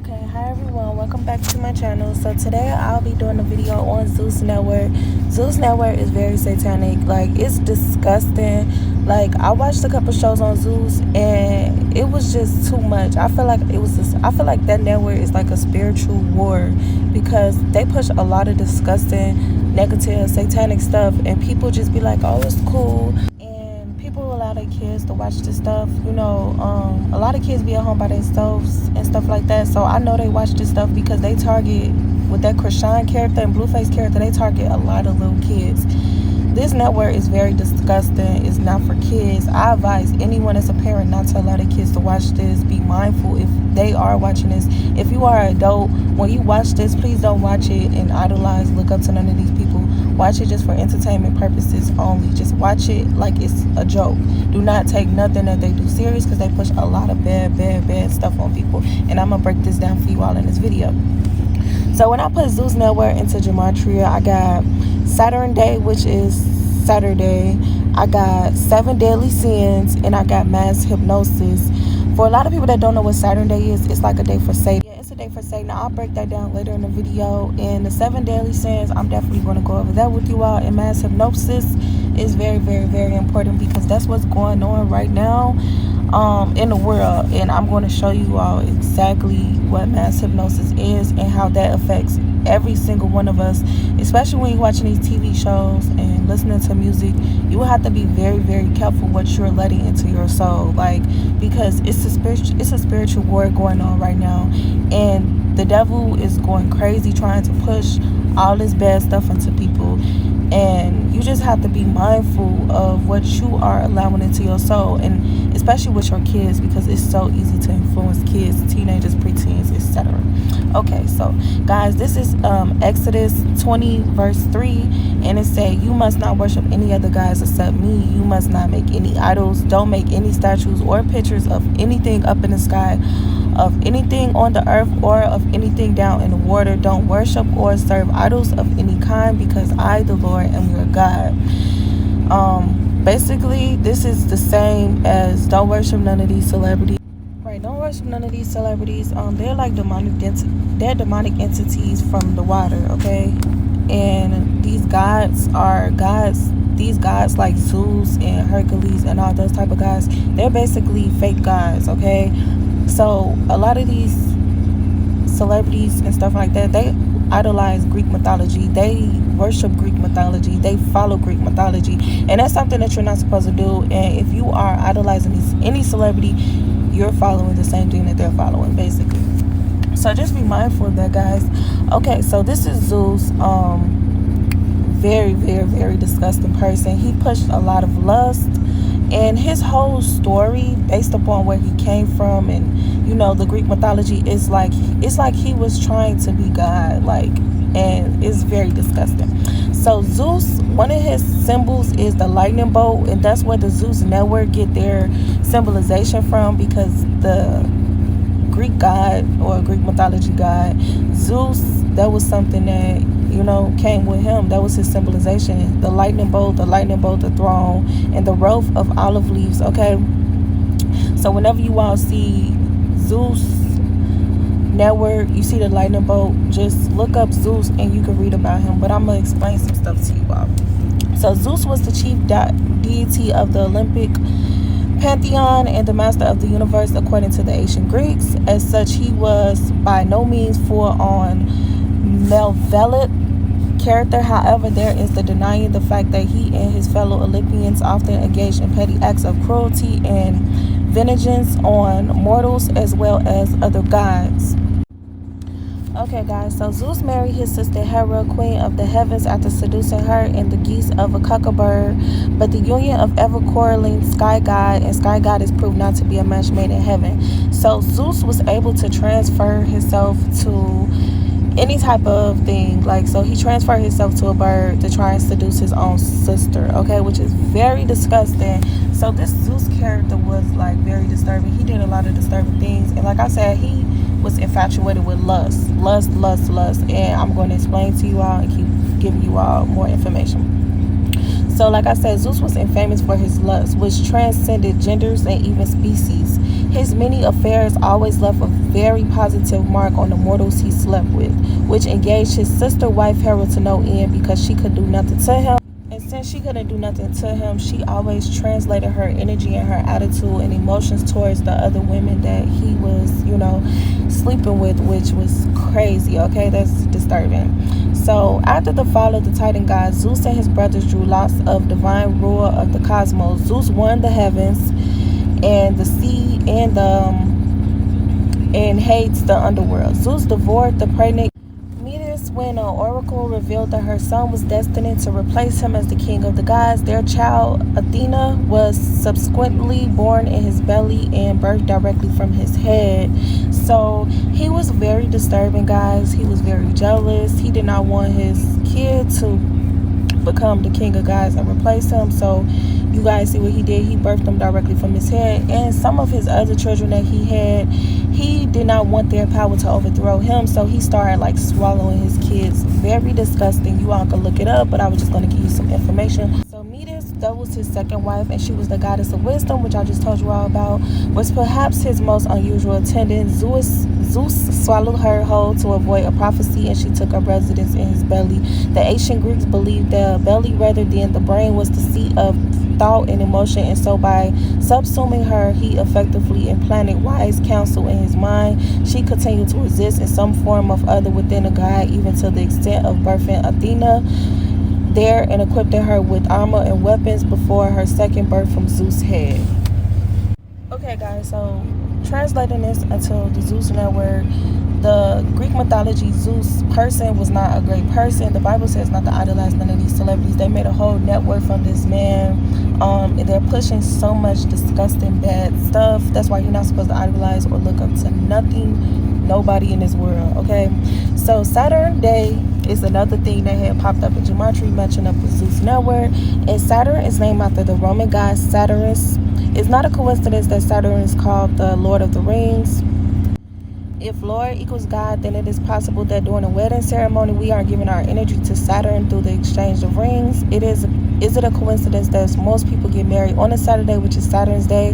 Okay, hi everyone, welcome back to my channel. So today I'll be doing a video on Zeus Network. Zeus Network is very satanic, like it's disgusting. Like I watched a couple shows on Zeus and it was just too much. I feel like that network is like a spiritual war because they push a lot of disgusting, negative, satanic stuff and people just be like, oh, it's cool. People allow their kids to watch this stuff. A lot of kids be at home by themselves and stuff like that. So I know they watch this stuff because they target, with that Krishan character and Blueface character, they target a lot of little kids. This network is very disgusting. It's not for kids. I advise anyone as a parent not to allow their kids to watch this. Be mindful if they are watching this. If you are an adult, when you watch this, please don't watch it and idolize, look up to none of these people. Watch it just for entertainment purposes only. Just watch it like it's a joke. Do not take nothing that they do serious because they push a lot of bad stuff on people. And I'm going to break this down for you all in this video. So when I put Zeus Network into gematria, I got Saturn Day, which is Saturday. I got 7 deadly sins, and I got mass hypnosis. For a lot of people that don't know what Saturn Day is, it's like a day for Satan. Yeah, it's a day for Satan. I'll break that down later in the video. And the 7 deadly sins, I'm definitely going to go over that with you all. And mass hypnosis is very, very, very important because that's what's going on right now in the world. And I'm going to show you all exactly what mass hypnosis is and how that affects every single one of us, especially when you're watching these TV shows and listening to music. You will have to be very, very careful what you're letting into your soul, because it's a spiritual war going on right now, and the devil is going crazy trying to push all this bad stuff into people. And you just have to be mindful of what you are allowing into your soul, and especially with your kids, because it's so easy to influence kids, teenagers, preteens, etc. Okay, so guys, this is Exodus 20 verse 3, and it said, you must not worship any other gods except me. You must not make any idols. Don't make any statues or pictures of anything up in the sky, of anything on the earth, or of anything down in the water. Don't worship or serve idols of any kind, because I, the Lord, am your God. Basically, this is the same as don't worship none of these celebrities. Right, don't worship none of these celebrities. They're like demonic entities from the water, okay? And these gods are gods. These gods like Zeus and Hercules and all those type of gods, they're basically fake gods, okay? So a lot of these celebrities and stuff like that, they idolize Greek mythology. They worship Greek mythology. They follow Greek mythology, and that's something that you're not supposed to do. And if you are idolizing any celebrity, you're following the same thing that they're following, basically. So just be mindful of that, guys. Okay, so this is Zeus. Very, very, very disgusting person. He pushed a lot of lust, and his whole story, based upon where he came from, and the Greek mythology, is like he was trying to be God, and it's very disgusting. So Zeus, one of his symbols is the lightning bolt, and that's where the Zeus Network get their symbolization from, because the Greek god, or Greek mythology god, Zeus, that was something that came with him. That was his symbolization. The lightning bolt, the throne, and the rope of olive leaves. Okay, so whenever you all see Zeus Network, you see the lightning bolt, just look up Zeus and you can read about him. But I'm gonna explain some stuff to you all. So Zeus was the chief deity of the Olympic pantheon and the master of the universe according to the ancient Greeks. As such, he was by no means full on malevolent character. However, there is the denying the fact that he and his fellow Olympians often engaged in petty acts of cruelty and vengeance on mortals as well as other gods. Okay, guys, so Zeus married his sister Hera, queen of the heavens, after seducing her in the geese of a cuckabird. But the union of ever-quarreling sky god and sky goddess proved not to be a match made in heaven. So Zeus was able to transfer himself to any type of thing, so he transferred himself to a bird to try and seduce his own sister, okay, which is very disgusting. So this Zeus character was very disturbing. He did a lot of disturbing things, and like I said, he was infatuated with lust, and I'm going to explain to you all and keep giving you all more information. So like I said, Zeus was infamous for his lust, which transcended genders and even species. His many affairs always left a very positive mark on the mortals he slept with, which engaged his sister wife Hera to no end because she could do nothing to him. And since she couldn't do nothing to him, she always translated her energy and her attitude and emotions towards the other women that he was, sleeping with, which was crazy, okay? That's disturbing. So, after the fall of the Titan gods, Zeus and his brothers drew lots of divine rule of the cosmos. Zeus won the heavens and the sea and Hades the underworld. Zeus devoured the pregnant Metis when an oracle revealed that her son was destined to replace him as the king of the gods. Their child, Athena, was subsequently born in his belly and birthed directly from his head. So he was very disturbing, guys. He was very jealous. He did not want his kid to become the king of gods and replace him. So you guys see what he did. He birthed them directly from his head. And some of his other children that he had, he did not want their power to overthrow him, so he started like swallowing his kids. Very disgusting. You all can look it up, but I was just going to give you some information. So Metis, that was his second wife, and she was the goddess of wisdom, which I just told you all about, was perhaps his most unusual attendant. Zeus swallowed her whole to avoid a prophecy, and she took up residence in his belly. The ancient Greeks believed the belly rather than the brain was the seat of thought and emotion, and so by subsuming her, he effectively implanted wise counsel in his mind. She continued to exist in some form of other within a god, even to the extent of birthing Athena there and equipping her with armor and weapons before her second birth from Zeus' head. Okay, guys, so translating this into the Zeus network, the Greek mythology, Zeus person was not a great person. The Bible says not to idolize none of these celebrities. They made a whole network from this man, and they're pushing so much disgusting bad stuff. That's why you're not supposed to idolize or look up to nobody in this world, okay? So Saturn Day is another thing that had popped up in gematria, matching up with Zeus network. And Saturn is named after the Roman god Saturnus. It's not a coincidence that Saturn is called the Lord of the Rings. If Lord equals God, then it is possible that during a wedding ceremony, we are giving our energy to Saturn through the exchange of rings. Is it a coincidence that most people get married on a Saturday, which is Saturn's day?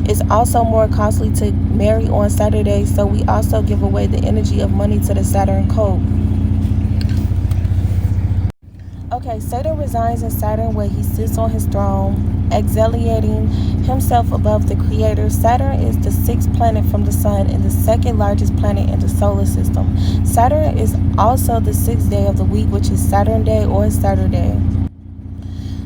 It's also more costly to marry on Saturday, so we also give away the energy of money to the Saturn cult. Okay, Satan resides in Saturn where he sits on his throne, exiliating himself above the creator. Saturn is the sixth planet from the sun and the second largest planet in the solar system. Saturn is also the sixth day of the week, which is Saturn Day or Saturday.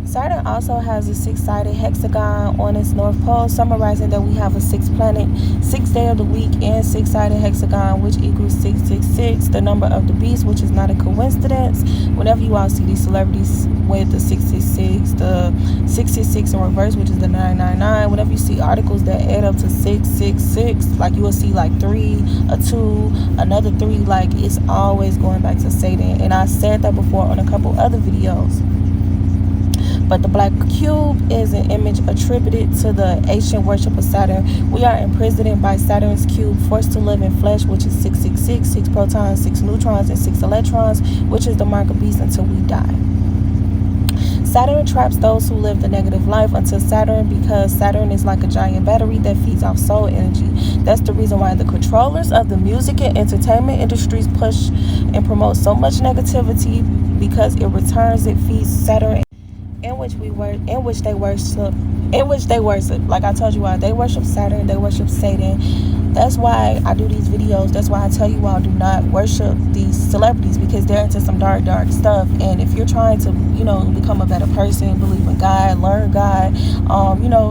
Saturn also has a six-sided hexagon on its north pole, summarizing that we have a sixth planet, sixth day of the week, and six-sided hexagon, which equals 666, the number of the beast, which is not a coincidence. Whenever you all see these celebrities with the 666, the 666 in reverse, which is the 999, whenever you see articles that add up to 666, like you will see like 3, a 2, another 3, like it's always going back to Satan. And I said that before on a couple other videos. But the black cube is an image attributed to the ancient worship of Saturn. We are imprisoned by Saturn's cube, forced to live in flesh, which is 666, 6 protons, 6 neutrons, and 6 electrons, which is the mark of beast until we die. Saturn traps those who live the negative life until Saturn, because Saturn is like a giant battery that feeds off soul energy. That's the reason why the controllers of the music and entertainment industries push and promote so much negativity, because it feeds Saturn, in which they worship. Like I told you all, they worship Saturn, they worship Satan. That's why I do these videos. That's why I tell you all, do not worship these celebrities, because they're into some dark stuff. And if you're trying to, become a better person, believe in God, learn God,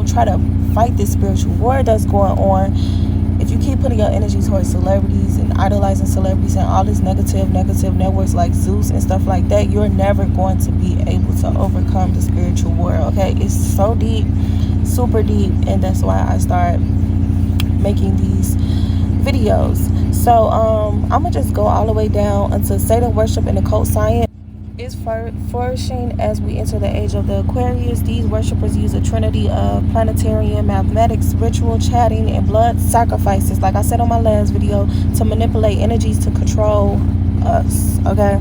try to fight this spiritual war that's going on, if you keep putting your energy towards celebrities and idolizing celebrities and all these negative networks like Zeus and stuff like that, you're never going to be able to overcome the spiritual war, okay? It's so deep, super deep, and that's why I start making these videos. So I'm gonna just go all the way down until Satan worship and occult science is flourishing as we enter the age of the Aquarius. These worshippers use a trinity of planetarian, mathematics, ritual, chatting, and blood sacrifices, like I said on my last video, to manipulate energies to control us, okay?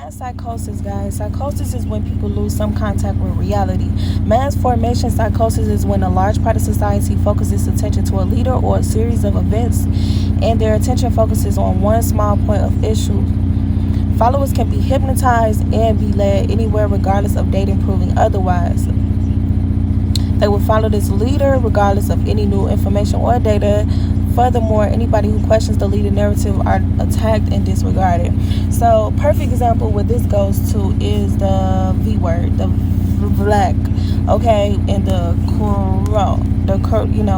Mass psychosis, guys. Psychosis is when people lose some contact with reality. Mass formation psychosis is when a large part of society focuses attention to a leader or a series of events, and their attention focuses on one small point of issue. Followers can be hypnotized and be led anywhere regardless of data proving otherwise. They will follow this leader regardless of any new information or data. Furthermore, anybody who questions the leader narrative are attacked and disregarded. So, perfect example what this goes to is the V word, the black, okay, and the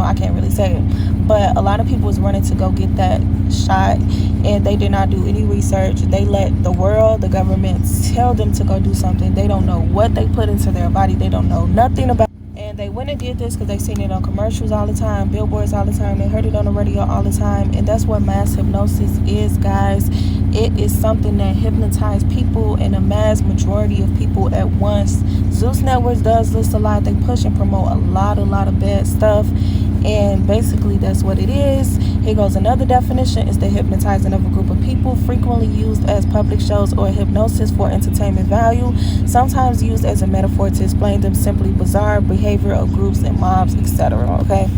I can't really say it, but a lot of people was running to go get that shot, and they did not do any research. They let the world, the government, tell them to go do something. They don't know what they put into their body. They don't know nothing about. And they went and did this because they seen it on commercials all the time, billboards all the time. They heard it on the radio all the time. And that's what mass hypnosis is, guys. It is something that hypnotizes people and a mass majority of people at once. Zeus Networks does this a lot. They push and promote a lot of bad stuff. And basically that's what it is. Here goes another definition. It's the hypnotizing of a group of people, frequently used as public shows or hypnosis for entertainment value, sometimes used as a metaphor to explain them simply bizarre behavior of groups and mobs, etc. Okay,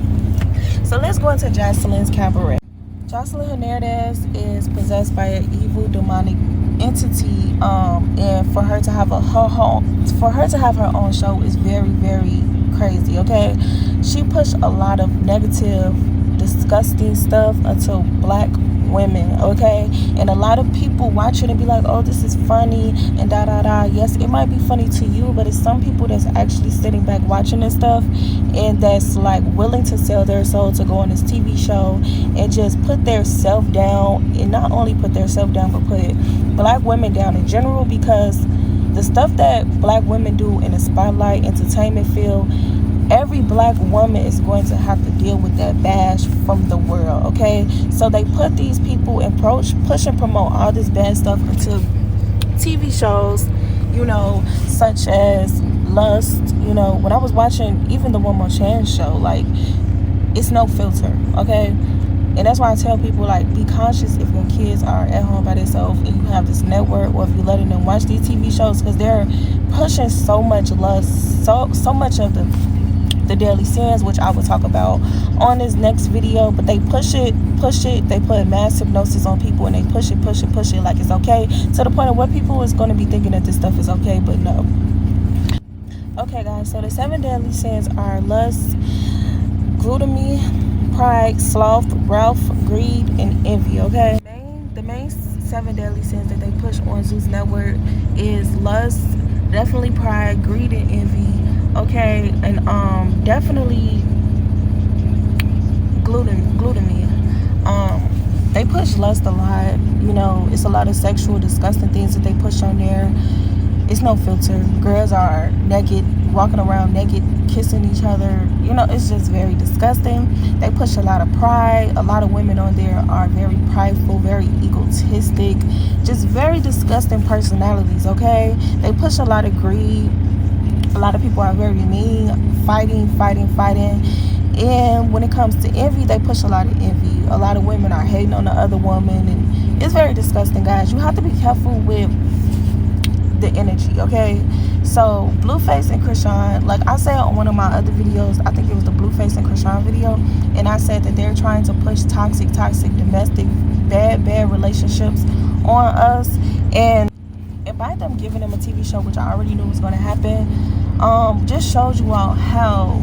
so let's go into Jocelyn's cabaret. Jocelyn Hernandez is possessed by an evil demonic entity, and for her to have her own show is very crazy. Okay, she pushed a lot of negative, disgusting stuff unto black women, okay, and a lot of people watch it and be like, oh, this is funny and yes, it might be funny to you, but it's some people that's actually sitting back watching this stuff and that's like willing to sell their soul to go on this TV show and just put their self down, and not only put their self down but put black women down in general, because the stuff that black women do in the spotlight entertainment field, every black woman is going to have to deal with that bash from the world, okay? So they put these people and push and promote all this bad stuff into TV shows, such as Lust. When I was watching even the One More Chance show, like, it's no filter, okay? And that's why I tell people, like, be conscious if your kids are at home by themselves and you have this network, or if you're letting them watch these TV shows, because they're pushing so much lust, so much of the deadly sins, which I will talk about on this next video. But they push it, they put mass hypnosis on people, and they push it like it's okay, to the point of where people is going to be thinking that this stuff is okay, but no. Okay, guys, so the 7 deadly sins are lust, gluttony, pride, sloth, wrath, greed, and envy, okay? The main 7 deadly sins that they push on Zeus Network is lust, definitely pride, greed, and envy, okay? And definitely gluttony. They push lust a lot. It's a lot of sexual, disgusting things that they push on there. It's no filter. Girls are naked, walking around naked, kissing each other. It's just very disgusting. They push a lot of pride. A lot of women on there are very prideful, very egotistic, just very disgusting personalities, okay? They push a lot of greed. A lot of people are very mean, fighting. And when it comes to envy, they push a lot of envy. A lot of women are hating on the other woman, and it's very disgusting, guys. You have to be careful with the energy, okay? So Blueface and Krishan, like I said on one of my other videos, I think it was the Blueface and Krishan video, and I said that they're trying to push toxic, domestic, bad relationships on us. And by them giving them a TV show, which I already knew was going to happen, just shows you all how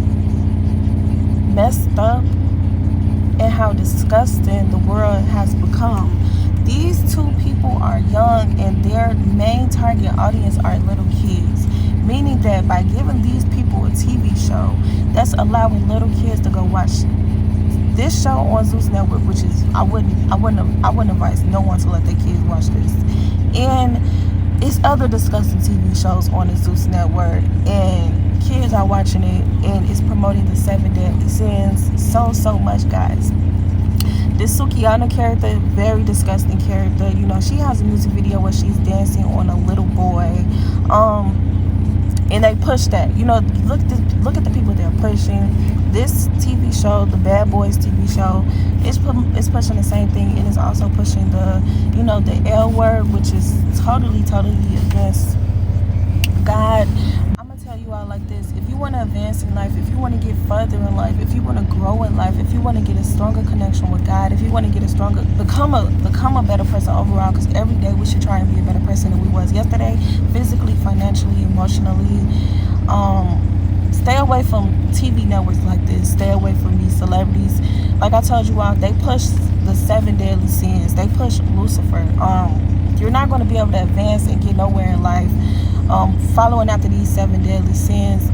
messed up and how disgusting the world has become. These two people are young, and their main target audience are little kids, meaning that by giving these people a TV show, that's allowing little kids to go watch this show on Zeus Network, which is I wouldn't advise no one to let their kids watch this. And it's other disgusting TV shows on the Zeus Network, and kids are watching it, and it's promoting the 7 deadly sins so much, guys. This Sukiyana character, very disgusting character. She has a music video where she's dancing on a little boy, and they push that. Look at the people they're pushing. this TV show, the Bad Boys TV show, it's pushing the same thing, and it's also pushing the, you know, the L word, which is totally against God. I'm gonna tell you all like this: if you want to advance in life, if you want to get further in life, if you want to grow in life, if you want to get a stronger connection with God, if you want to get a stronger, become a better person overall, because every day we should try and be a better person than we was yesterday, physically, financially, emotionally. Stay away from TV networks like this. Stay away from these celebrities. Like I told you all, they push the 7 deadly sins. They push Lucifer. You're not going to be able to advance and get nowhere in life following after these 7 deadly sins.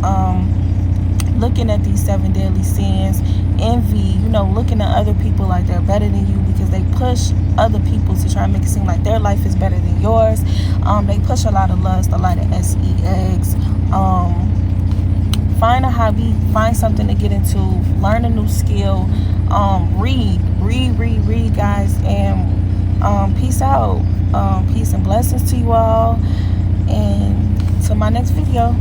Looking at these 7 deadly sins, envy, you know, looking at other people like they're better than you, because they push other people to try and make it seem like their life is better than yours. They push a lot of lust, a lot of sex. Find a hobby, find something to get into, learn a new skill, read, guys, and peace out. Peace and blessings to you all, and to my next video.